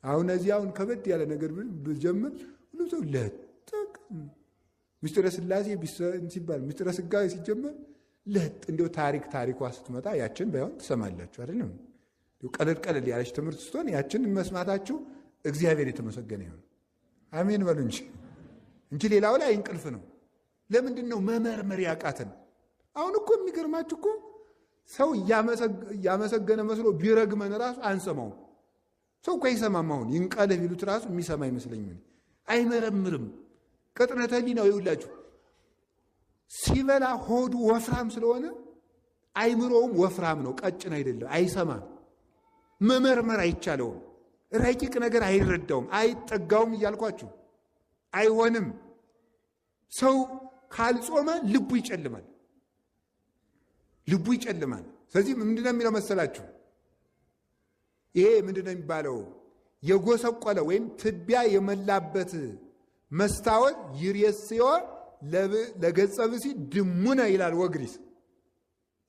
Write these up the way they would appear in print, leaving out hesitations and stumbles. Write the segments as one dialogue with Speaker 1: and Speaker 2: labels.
Speaker 1: አሁን እዚያውን ከበድ ያለ ነገር ብጀምር ሁሉም ሰው ለጠቅ ምስጢረ ሥላሴ ሲባል ምስጢረ ሥጋዌ ሲጀመር ለጥ እንዲያው ታሪኳ ስትመጣ ያችን ባይሆን ትሰማላችሁ አይደለም? ቀለል ቀለል ያለች ትምህርት ስትሆን ያችን መስማታችሁ እግዚአብሔር የተመሰገነ ይሁን። አሜን በሉ እንጂ ሌላው ላይ እንቅልፍ ነው። ለምንድን ነው መመርመር ያቃተን? አሁን እኮ የሚገርማችሁ እኮ ሰው እያመሰገነ መስሎ ቢረግመን ራሱ አንሰማውም። ሰው እኮ አይሰማም። አሁን ይንቀልህ ቢሉት ራሱ የሚሰማ አይመስለኝም። አይመረምርም። ቅጥነተ ሕሊናው ይውላችሁ ሲበላ ሆዱ ወፍራም ስለሆነ አይምሮውም ወፍራም ነው፣ ቀጭን አይደለም። አይሰማም። መመርመር አይቻለውም። ረቂቅ ነገር አይረዳውም፣ አይጠጋውም እያልኳችሁ አይሆንም። ሰው ካልጾመ ልቡ ይጨልማል። ስለዚህ ምንድነው የሚለው መሰላችሁ? ይሄ ምንድነው የሚባለው? የጎሰቆለ ወይም ትቢያ የመላበት መስታወት ይሬስዮ ለገጸ ብሲ ድሙነ ይላል ወግሪስ።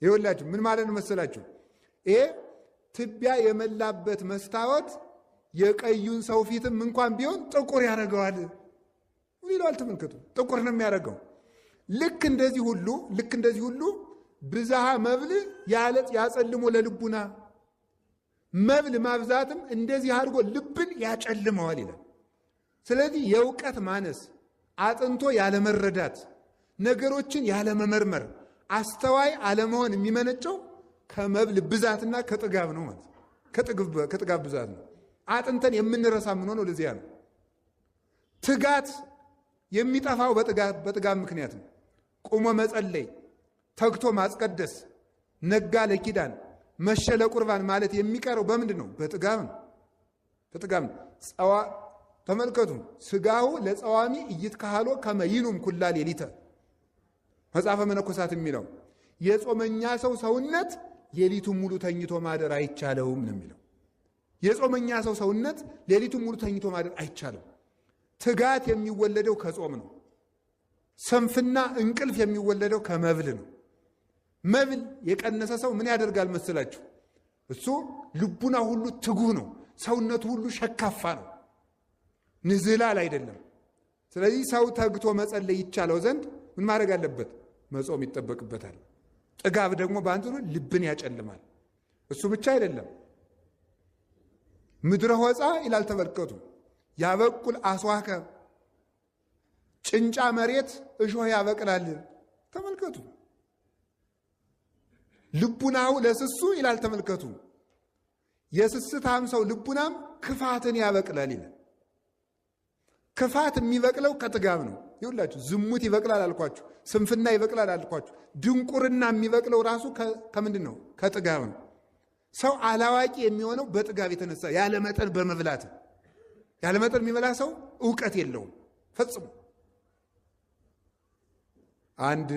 Speaker 1: ይኸውላችሁ ምን ማለት ነው መሰላችሁ? ይሄ ትቢያ የመላበት መስታወት የቀዩን ሰው ፊትም እንኳን ቢሆን ጥቁር ያደርገዋል ይላል። ተመልከቱ፣ ጥቁር ነው የሚያደርገው። ልክ እንደዚህ ሁሉ ብዝሃ መብል ያጸልሞ ለልቡና፣ መብል ማብዛትም እንደዚህ አድርጎ ልብን ያጨልመዋል ይላል። ስለዚህ የእውቀት ማነስ፣ አጥንቶ ያለመረዳት፣ ነገሮችን ያለመመርመር፣ አስተዋይ አለመሆን የሚመነጨው ከመብል ብዛትና ከጥጋብ ነው ማለት ከጥጋብ ብዛት ነው። አጥንተን የምንረሳ የምንሆነው ለዚያ ነው። ትጋት የሚጠፋው በጥጋብ ምክንያት ነው። ቁሞ መጸለይ፣ ተግቶ ማስቀደስ፣ ነጋ ለኪዳን መሸ ለቁርባን ማለት የሚቀረው በምንድን ነው? በጥጋብ ነው። ተመልከቱ፣ ስጋሁ ለጸዋሚ እይትካህሎ ከመ ይኑም ኩላ ሌሊተ መጽሐፈ መነኮሳት የሚለው የጾመኛ ሰው ሰውነት ሌሊቱን ሙሉ ተኝቶ ማደር አይቻለውም ነው የሚለው። የጾመኛ ሰው ሰውነት ሌሊቱን ሙሉ ተኝቶ ማደር አይቻለው። ትጋት የሚወለደው ከጾም ነው። ሰንፍና እንቅልፍ የሚወለደው ከመብል ነው። መብል የቀነሰ ሰው ምን ያደርጋል መስላችሁ? እሱ ልቡና ሁሉ ትጉህ ነው። ሰውነቱ ሁሉ ሸካፋ ነው። ንዝላል አይደለም። ስለዚህ ሰው ተግቶ መጸለይ ይቻለው ዘንድ ምን ማድረግ አለበት? መጾም ይጠበቅበታል። ጥጋብ ደግሞ በአንዱ ልብን ያጨልማል። እሱ ብቻ አይደለም። ምድረ ሆፃ ይላል ተመልከቱ። ያበቁል አስዋከ፣ ጭንጫ መሬት እሾህ ያበቅላል። ተመልከቱ። ልቡናው ለስሱ ይላል ተመልከቱ። የስስታም ሰው ልቡናም ክፋትን ያበቅላል ይላል። ክፋት የሚበቅለው ከጥጋብ ነው። ይሁላችሁ ዝሙት ይበቅላል አልኳችሁ፣ ስንፍና ይበቅላል አልኳችሁ። ድንቁርና የሚበቅለው ራሱ ከምንድን ነው? ከጥጋብ ነው። ሰው አላዋቂ የሚሆነው በጥጋብ የተነሳ ያለመጠን በመብላት። ያለመጠን የሚበላ ሰው እውቀት የለውም ፈጽሞ። አንድ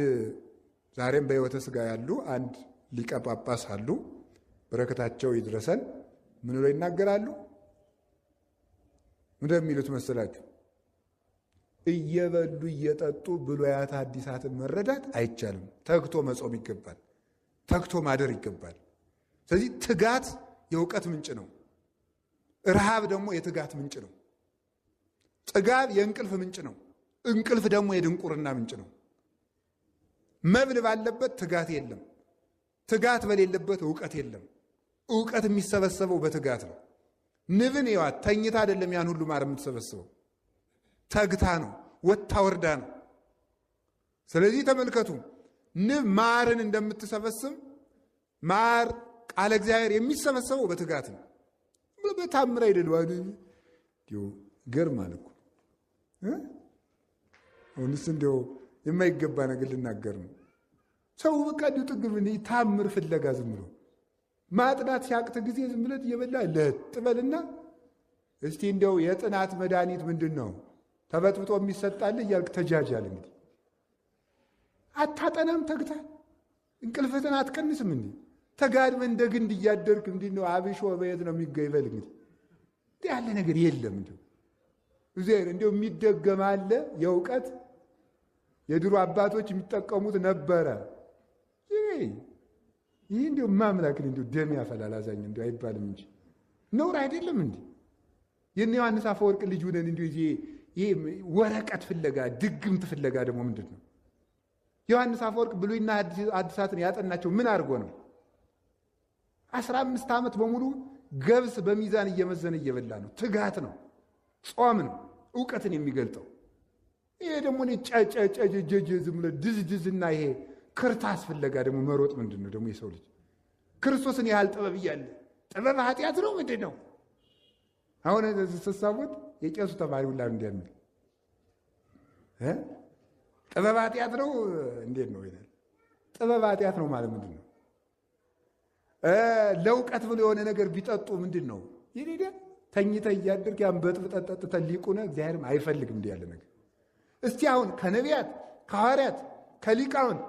Speaker 1: ዛሬም በሕይወተ ሥጋ ያሉ አንድ ሊቀ ጳጳስ አሉ፣ በረከታቸው ይድረሰን። ምን ብለው ይናገራሉ? ምንድን የሚሉት መሰላችሁ? እየበሉ እየጠጡ ብሉያት ሐዲሳትን መረዳት አይቻልም። ተግቶ መጾም ይገባል። ተግቶ ማደር ይገባል። ስለዚህ ትጋት የእውቀት ምንጭ ነው። ረሃብ ደግሞ የትጋት ምንጭ ነው። ጥጋብ የእንቅልፍ ምንጭ ነው። እንቅልፍ ደግሞ የድንቁርና ምንጭ ነው። መብል ባለበት ትጋት የለም። ትጋት በሌለበት እውቀት የለም። እውቀት የሚሰበሰበው በትጋት ነው። ንብን ይዋት ተኝታ አይደለም ያን ሁሉ ማር የምትሰበስበው፣ ተግታ ነው፣ ወታ ወርዳ ነው። ስለዚህ ተመልከቱ፣ ንብ ማርን እንደምትሰበስብ ማር ቃለ እግዚአብሔር የሚሰበሰበው በትጋት ነው። በታምር አይደል ዋዱ ገርማል እኮ አሁንስ እንዲያው የማይገባ ነገር ልናገር ነው። ሰው በቃ እንዲሁ ጥግብ ታምር ፍለጋ ዝም ብሎ ማጥናት ሲያቅት ጊዜ ዝም ብለት እየበላ ለጥበልና እስቲ እንዲያው የጥናት መድኃኒት ምንድን ነው ተበጥብጦ የሚሰጣል እያልክ ተጃጃል። እንግዲህ አታጠናም ተግታ እንቅልፍትን አትቀንስም። እንዲህ ተጋድመ እንደ ግንድ እያደርክ እንዲህ ነው አብሾ በየት ነው የሚገይበል? እንግዲህ እንዲህ ያለ ነገር የለም። እንዲሁ እግዚአብሔር እንዲሁ የሚደገም አለ የእውቀት የድሮ አባቶች የሚጠቀሙት ነበረ። ይህ እንዲሁ ማምላክን እንዲሁ ደም ያፈላል አዛኝ እንዲሁ አይባልም እንጂ ነውር አይደለም እንዴ? የነ ዮሐንስ አፈወርቅ ልጅ ሆነን እንዲሁ ይሄ ወረቀት ፍለጋ ድግምት ፍለጋ ደግሞ ምንድን ነው? ዮሐንስ አፈወርቅ ብሉይና አዲሳትን ያጠናቸው ምን አድርጎ ነው? 15 ዓመት በሙሉ ገብስ በሚዛን እየመዘነ እየበላ ነው። ትጋት ነው፣ ጾም ነው እውቀትን የሚገልጠው። ይሄ ደግሞ ጨጨጨጀጀ ዝም ብሎ ድዝድዝና ይሄ ክርታስ ፍለጋ ደግሞ መሮጥ ምንድን ነው ደግሞ? የሰው ልጅ ክርስቶስን ያህል ጥበብ እያለ ጥበብ ኃጢአት ነው ምንድን ነው? አሁን ተሳቦት የቄሱ ተማሪ ሁላ እንዲያምል ጥበብ ኃጢአት ነው እንዴት ነው ይላል። ጥበብ ኃጢአት ነው ማለት ምንድን ነው? ለእውቀት ብሎ የሆነ ነገር ቢጠጡ ምንድን ነው? ይሄ ተኝተህ እያደርክ ያን በጥብጠህ ጠጥተህ ሊቁነ እግዚአብሔርም አይፈልግም እንዲህ ያለ ነገር። እስቲ አሁን ከነቢያት ከሐዋርያት ከሊቃውንት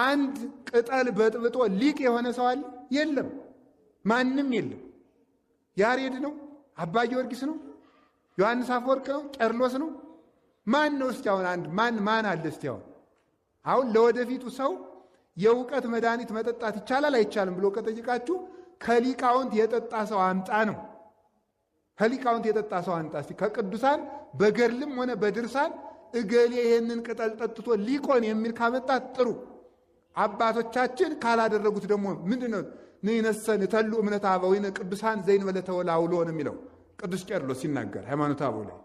Speaker 1: አንድ ቅጠል በጥብጦ ሊቅ የሆነ ሰው አለ? የለም፣ ማንም የለም። ያሬድ ነው? አባ ጊዮርጊስ ነው? ዮሐንስ አፈወርቅ ነው? ቄርሎስ ነው? ማን ነው? እስቲ አሁን አንድ ማን አለ? እስቲ አሁን ለወደፊቱ ሰው የእውቀት መድኃኒት መጠጣት ይቻላል አይቻልም ብሎ ከጠይቃችሁ ከሊቃውንት የጠጣ ሰው አምጣ ነው። ከሊቃውንት የጠጣ ሰው አምጣ። እስቲ ከቅዱሳን በገድልም ሆነ በድርሳን እገሌ ይሄንን ቅጠል ጠጥቶ ሊቆን የሚል ካመጣት ጥሩ። አባቶቻችን ካላደረጉት ደግሞ ምንድነው? ንይነሰን ተሉ እምነት አበዊነ ቅዱሳን ዘይንበለ ተወላውሎ ነው የሚለው ቅዱስ ቄርሎስ ሲናገር ሃይማኖተ አበው ላይ።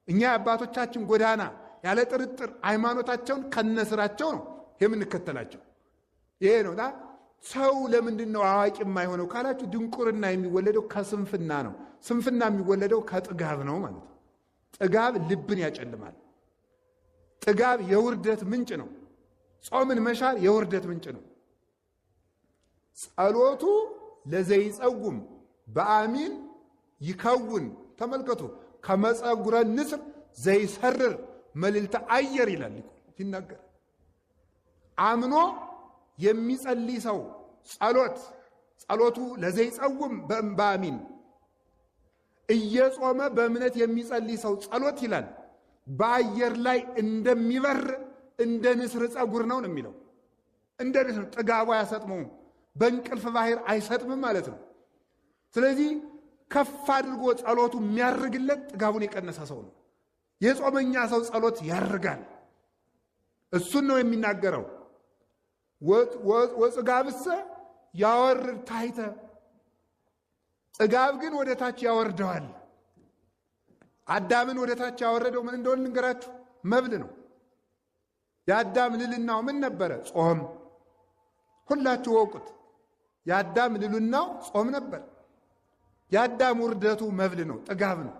Speaker 1: እኛ አባቶቻችን ጎዳና ያለ ጥርጥር ሃይማኖታቸውን ከነስራቸው ነው የምንከተላቸው። ይሄ ነውና ሰው ለምንድን ነው አዋቂ የማይሆነው ካላችሁ፣ ድንቁርና የሚወለደው ከስንፍና ነው። ስንፍና የሚወለደው ከጥጋብ ነው ማለት ነው። ጥጋብ ልብን ያጨልማል። ጥጋብ የውርደት ምንጭ ነው። ጾምን መሻር የውርደት ምንጭ ነው። ጸሎቱ ለዘይጸጉም በአሚን ይከውን። ተመልከቱ፣ ከመጸጉረ ንስር ዘይሰርር መልዕልተ አየር ይላል ይናገር። አምኖ የሚጸልይ ሰው ጸሎቱ ለዘይጸጉም በአሚን እየጾመ በእምነት የሚጸልይ ሰው ጸሎት ይላል በአየር ላይ እንደሚበር እንደ ንስር ጸጉር ነው የሚለው። እንደ ንስር ጥጋቡ አያሰጥመውም፣ በእንቅልፍ ባህር አይሰጥምም ማለት ነው። ስለዚህ ከፍ አድርጎ ጸሎቱ የሚያርግለት ጥጋቡን የቀነሰ ሰው ነው። የጾመኛ ሰው ጸሎት ያርጋል። እሱን ነው የሚናገረው። ወጽጋብሰ ያወርድ ታሕተ፣ ጥጋብ ግን ወደ ታች ያወርደዋል። አዳምን ወደ ታች ያወረደው ምን እንደሆነ ልንገራችሁ፣ መብል ነው። የአዳም ልልናው ምን ነበረ? ጾም። ሁላችሁ ወቁት። የአዳም ልልናው ጾም ነበር። የአዳም ውርደቱ መብል ነው፣ ጥጋብ ነው።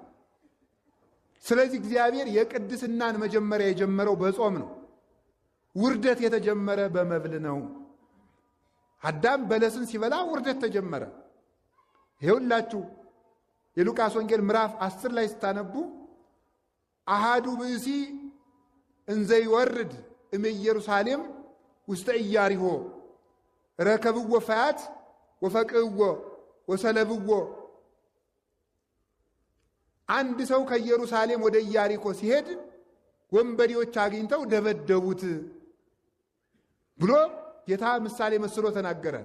Speaker 1: ስለዚህ እግዚአብሔር የቅድስናን መጀመሪያ የጀመረው በጾም ነው። ውርደት የተጀመረ በመብል ነው። አዳም በለስን ሲበላ ውርደት ተጀመረ። ይኸውላችሁ የሉቃስ ወንጌል ምዕራፍ 10 ላይ ስታነቡ አሃዱ ብእሲ እንዘ ይወርድ እምኢየሩሳሌም ውስተ ኢያሪሆ ረከብዎ ፈያት ወፈቅህዎ ወሰለብዎ። አንድ ሰው ከኢየሩሳሌም ወደ ኢያሪኮ ሲሄድ ወንበዴዎች አግኝተው ደበደቡት ብሎ ጌታ ምሳሌ መስሎ ተናገረ።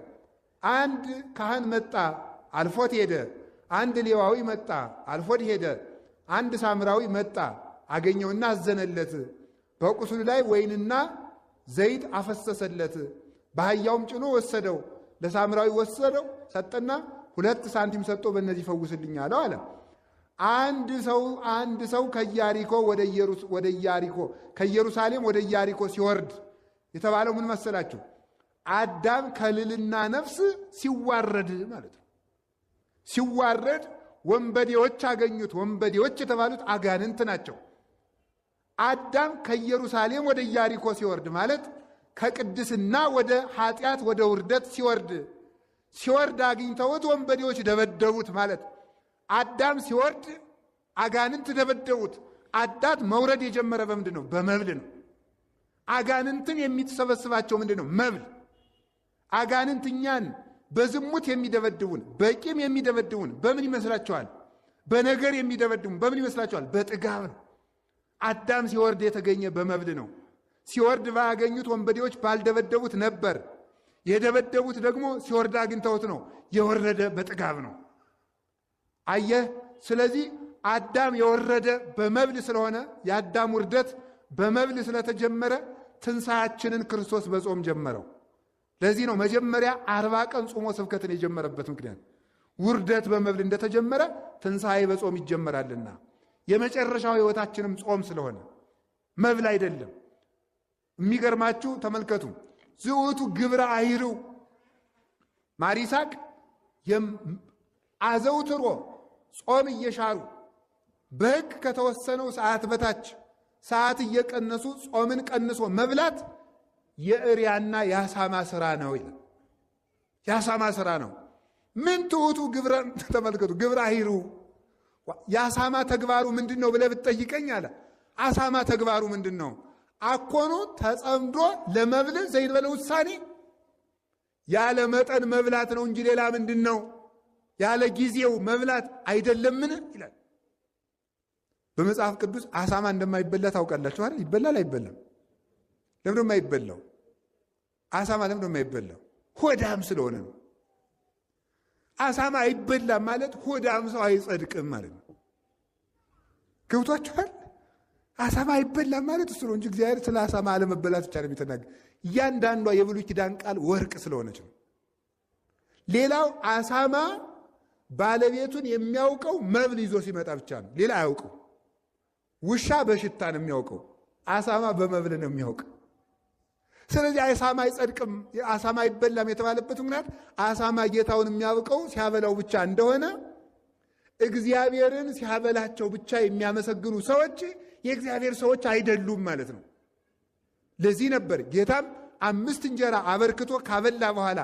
Speaker 1: አንድ ካህን መጣ፣ አልፎት ሄደ። አንድ ሌዋዊ መጣ፣ አልፎት ሄደ። አንድ ሳምራዊ መጣ፣ አገኘውና አዘነለት። በቁስሉ ላይ ወይንና ዘይት አፈሰሰለት። በአህያውም ጭኖ ወሰደው። ለሳምራዊ ወሰደው፣ ሰጠና 2 ሳንቲም ሰጥቶ በእነዚህ ፈውስልኝ አለው አለ። አንድ ሰው ከኢየሩሳሌም ወደ ኢያሪኮ ሲወርድ የተባለው ምን መሰላችሁ? አዳም ከልልና ነፍስ ሲዋረድ ማለት ነው። ሲዋረድ ወንበዴዎች አገኙት። ወንበዴዎች የተባሉት አጋንንት ናቸው። አዳም ከኢየሩሳሌም ወደ ኢያሪኮ ሲወርድ ማለት ከቅድስና ወደ ኃጢአት ወደ ውርደት ሲወርድ አግኝተውት ወንበዴዎች ደበደቡት ማለት። አዳም ሲወርድ አጋንንት ደበደቡት። አዳም መውረድ የጀመረ በምንድን ነው? በመብል ነው። አጋንንትን የሚሰበስባቸው ምንድን ነው? መብል። አጋንንት እኛን በዝሙት የሚደበድቡን፣ በቂም የሚደበድቡን በምን ይመስላችኋል? በነገር የሚደበድቡን በምን ይመስላችኋል? በጥጋብ ነው። አዳም ሲወርድ የተገኘ በመብል ነው። ሲወርድ ባያገኙት ወንበዴዎች ባልደበደቡት ነበር። የደበደቡት ደግሞ ሲወርድ አግኝተውት ነው። የወረደ በጥጋብ ነው። አየህ። ስለዚህ አዳም የወረደ በመብል ስለሆነ የአዳም ውርደት በመብል ስለተጀመረ ትንሣኤያችንን ክርስቶስ በጾም ጀመረው። ለዚህ ነው መጀመሪያ 40 ቀን ጾሞ ስብከትን የጀመረበት ምክንያት። ውርደት በመብል እንደተጀመረ ትንሣኤ በጾም ይጀመራልና የመጨረሻው ሕይወታችንም ጾም ስለሆነ መብል አይደለም። የሚገርማችሁ ተመልከቱ። ዝውቱ ግብረ አይሩ ማር ይስሐቅ አዘውትሮ ጾም እየሻሩ በሕግ ከተወሰነው ሰዓት በታች ሰዓት እየቀነሱ ጾምን ቀንሶ መብላት የእሪያና የአሳማ ሥራ ነው ይላል። የአሳማ ሥራ ነው። ምን ትዑቱ ግብረ ተመልከቱ። ግብረ አይሩ የአሳማ ተግባሩ ምንድን ነው ብለህ ብትጠይቀኝ አለ አሳማ ተግባሩ ምንድን ነው? አኮኑ ተጸምዶ ለመብል ዘይንበለ ውሳኔ ያለ መጠን መብላት ነው እንጂ ሌላ ምንድን ነው? ያለ ጊዜው መብላት አይደለምን ይላል። በመጽሐፍ ቅዱስ አሳማ እንደማይበላ ታውቃላችሁ አይደል? ይበላል አይበላም? ለምን የማይበላው? አሳማ ለምን የማይበላው? ሆዳም ስለሆነ ነው። አሳማ አይበላም ማለት ሆዳም ሰው አይጸድቅም ማለት ነው። ገብቷችኋል? አሳማ አይበላም ማለት እሱ ነው እንጂ እግዚአብሔር ስለ አሳማ አለመበላት ብቻ ነው የሚተናገር። እያንዳንዷ የብሉይ ኪዳን ቃል ወርቅ ስለሆነች ነው። ሌላው አሳማ ባለቤቱን የሚያውቀው መብል ይዞ ሲመጣ ብቻ ነው። ሌላ አያውቀው። ውሻ በሽታ ነው የሚያውቀው፣ አሳማ በመብል ነው የሚያውቀው። ስለዚህ አሳማ አይጸድቅም፣ አሳማ አይበላም የተባለበት ምክንያት አሳማ ጌታውን የሚያውቀው ሲያበላው ብቻ እንደሆነ እግዚአብሔርን ሲያበላቸው ብቻ የሚያመሰግኑ ሰዎች የእግዚአብሔር ሰዎች አይደሉም ማለት ነው። ለዚህ ነበር ጌታም 5 እንጀራ አበርክቶ ካበላ በኋላ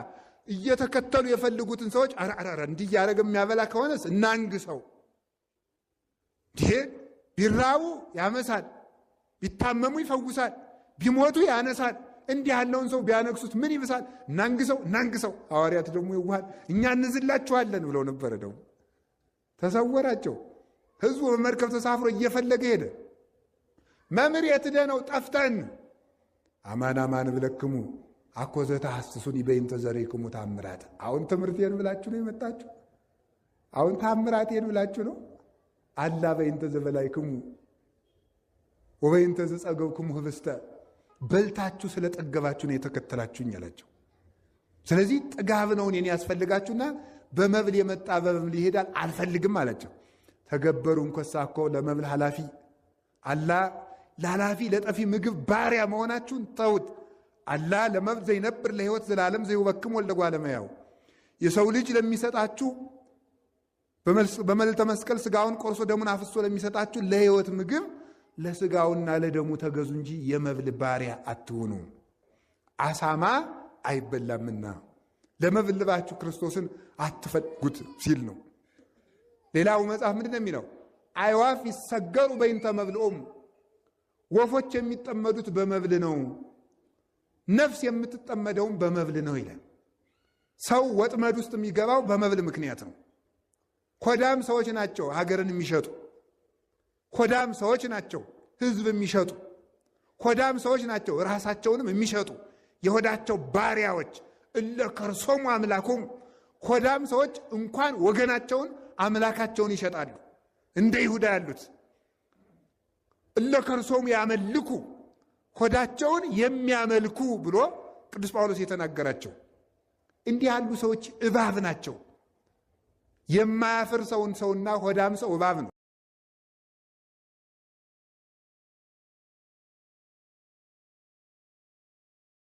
Speaker 1: እየተከተሉ የፈልጉትን ሰዎች አራራራ እንዲህ እያደረገ የሚያበላ ከሆነስ እናንግሰው። ይሄ ቢራቡ ያመሳል፣ ቢታመሙ ይፈውሳል፣ ቢሞቱ ያነሳል። እንዲህ ያለውን ሰው ቢያነግሱት ምን ይብሳል? እናንግሰው። ሐዋርያት ደግሞ ይዋሃል እኛ እንዝላችኋለን ብለው ነበረ። ደግሞ ተሰወራቸው። ሕዝቡ በመርከብ ተሳፍሮ እየፈለገ ሄደ። መምህር የት ሄደህ ነው? ጠፍተን። አማን አማን ብለክሙ አኮ ዘተሐስሱኒ በእንተ ዘሬክሙ ተአምራት። አሁን ትምህርቴን ብላችሁ ነው የመጣችሁ? አሁን ተአምራቴን ብላችሁ ነው? አላ በእንተ ዘበላይክሙ ወበእንተ ዘጸገብክሙ ህብስተ፣ በልታችሁ ስለጠገባችሁ ነው የተከተላችሁኝ አላቸው። ስለዚህ ጥጋብ ነው እኔን ያስፈልጋችሁና በመብል የመጣ በመብል ይሄዳል አልፈልግም አላቸው። ተገበሩ እንኮሳ እኮ ለመብል ኃላፊ አላ ለኃላፊ ለጠፊ ምግብ ባሪያ መሆናችሁን ተውት። አላ ለመብል ዘይነብር ለሕይወት ዘላለም ዘይወክም ወልደ እጓለ እመሕያው፣ የሰው ልጅ ለሚሰጣችሁ በመልዕልተ መስቀል ስጋውን ቆርሶ ደሙን አፍሶ ለሚሰጣችሁ ለሕይወት ምግብ ለስጋውና ለደሙ ተገዙ እንጂ የመብል ባሪያ አትሁኑ። አሳማ አይበላምና ለመብል ልባችሁ ክርስቶስን አትፈልጉት ሲል ነው። ሌላው መጽሐፍ ምንድን ነው የሚለው? አዕዋፍ ይሰገሩ በእንተ መብልዖሙ፣ ወፎች የሚጠመዱት በመብል ነው፣ ነፍስ የምትጠመደውም በመብል ነው ይላል። ሰው ወጥመድ ውስጥ የሚገባው በመብል ምክንያት ነው። ኮዳም ሰዎች ናቸው ሀገርን የሚሸጡ፣ ኮዳም ሰዎች ናቸው ሕዝብ የሚሸጡ፣ ኮዳም ሰዎች ናቸው ራሳቸውንም የሚሸጡ የሆዳቸው ባሪያዎች። እለ ከርሶሙ አምላኮሙ፣ ኮዳም ሰዎች እንኳን ወገናቸውን አምላካቸውን ይሸጣሉ። እንደ ይሁዳ ያሉት እለ ከርሶሙ ያመልኩ፣ ሆዳቸውን የሚያመልኩ ብሎ ቅዱስ ጳውሎስ የተናገራቸው እንዲህ ያሉ ሰዎች እባብ ናቸው። የማያፍር ሰውና ሆዳም ሰው እባብ ነው።